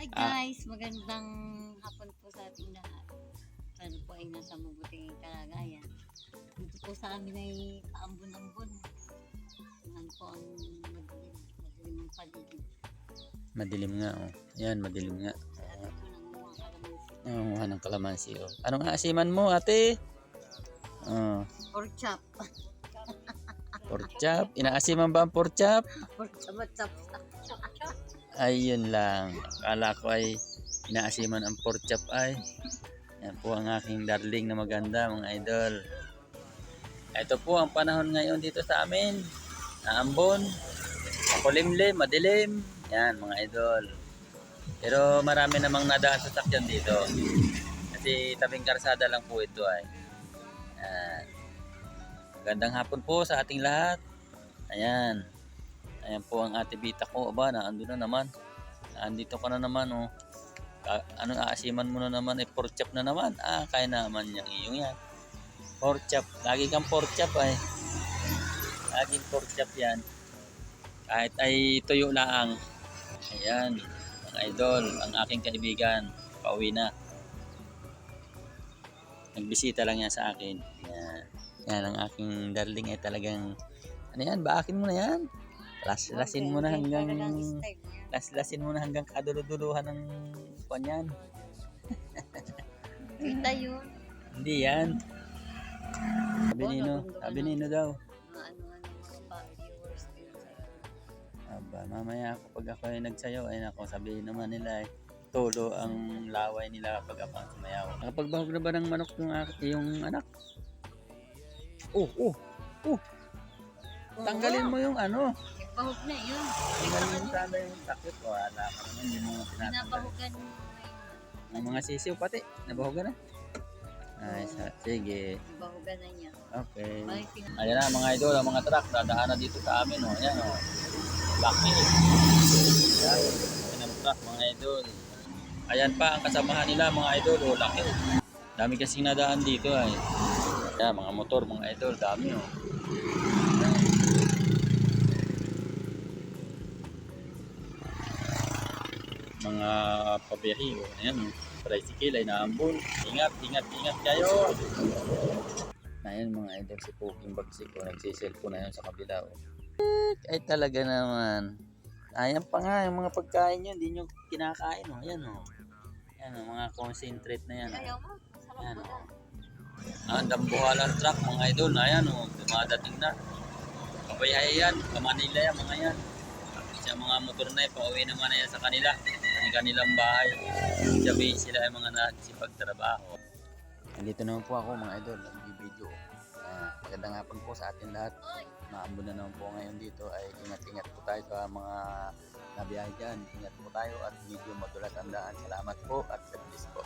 Guys, magandang hapon po sa ating lahat. Sana po ay nasa mabuting kalagayan. Dito po sa amin ay paambon-ambon. Yan po ang madilim ang paligid. Madilim nga, oh. Yan, madilim nga. Sa atin po ng mga kalamansi. Nangunguha ng kalamansi, oh. Anong aasiman mo, ate? Oh, Pork chop. pork chop. Inaasiman ba ang pork chop? Pork chop. Ayun lang. Akala ko ay inaasiman ang pork chop ay. Yan po ang aking darling na maganda, mga idol. Ito po ang panahon ngayon dito sa amin. Naambon. Makulimlim, madilim. Yan, mga idol. Pero marami namang nadaan sa sakyan dito. Kasi tabing karsada lang po ito ay. Yan. Magandang hapon po sa ating lahat. Ayan. Ayan po ang ate Bita ko. Aba, naandun na naman. Naandito ka na naman, oh. Ano, aasiman mo na naman, eh, pork chop na naman. Kaya naman yung iyong yan. Pork chop. Lagi kang pork chop, ay. Laging pork chop yan. Kahit ay tuyo laang. Ayan, mga idol, ang aking kaibigan. Pauwi na. Nagbisita lang yan sa akin. Yan. Yan, ang aking darling ay talagang, ano yan, baakin mo na yan. Lasin mo na hanggang lasin mo na hanggang kaduluduluhan ng kanyan. Kita yun. Hindi yan. Sabi nino daw. Ano mga viewers din sa Aba, mamaya kapag ako ay nagsayaw, ay nako, sabihin naman nila ay tulo ang laway nila kapag ako ang sumayaw. Nakapagbahog na ba ng manok yung anak? Tanggalin mo yung ano. bahog na yun. Tanggalin mo sana yung takip. Wala ka naman yung mga tinatanggal. Binabahugan mo Ang mga sisiw pati, nabahogan na. Ay, sige. bahugan na niya. Okay. Bakit Ayan na mga idol, ang mga truck dadaan na dito sa amin, oh. Ayan, oh. Laki. Ayan ang truck, mga idol. Ayan pa ang kasamahan nila, mga idol, oh. Laki. Dami kasing nadaan dito, ay. Ayan, mga motor, mga idol, dami, oh. Mga pabiyahe, oh. Ayan, oh. Tricycle ay naambon. Ingat kayo. Ayan mga idol, si Poking Bagsik, oh. Nagsiselfone na yun sa kabila, oh. Ay talaga naman. Ayan pa nga, yung mga pagkain nyo, hindi nyo kinakain, oh. Ayan, oh. Ayan, oh, mga concentrate na yan, oh. ayaw mo? Sarap Ayan, mo oh. Dambuhalan truck, mga idol. Ayan, oh. Dumadating na. Kabayhay yan, kamanila yan, mga yan. Sa mga motor na yan, pauwi naman na yan sa kanila. Kanilang bahay. Sabihin sila ay mga nagsipagtrabaho. Nandito naman po ako, mga idol, nag-video. Magandang hapon po sa atin lahat. Maambon na naman po ngayon dito. Ay ingat-ingat po tayo sa mga nabiyahe dyan. Ingat po tayo at medyo madulas ang daan. Salamat po at God bless po.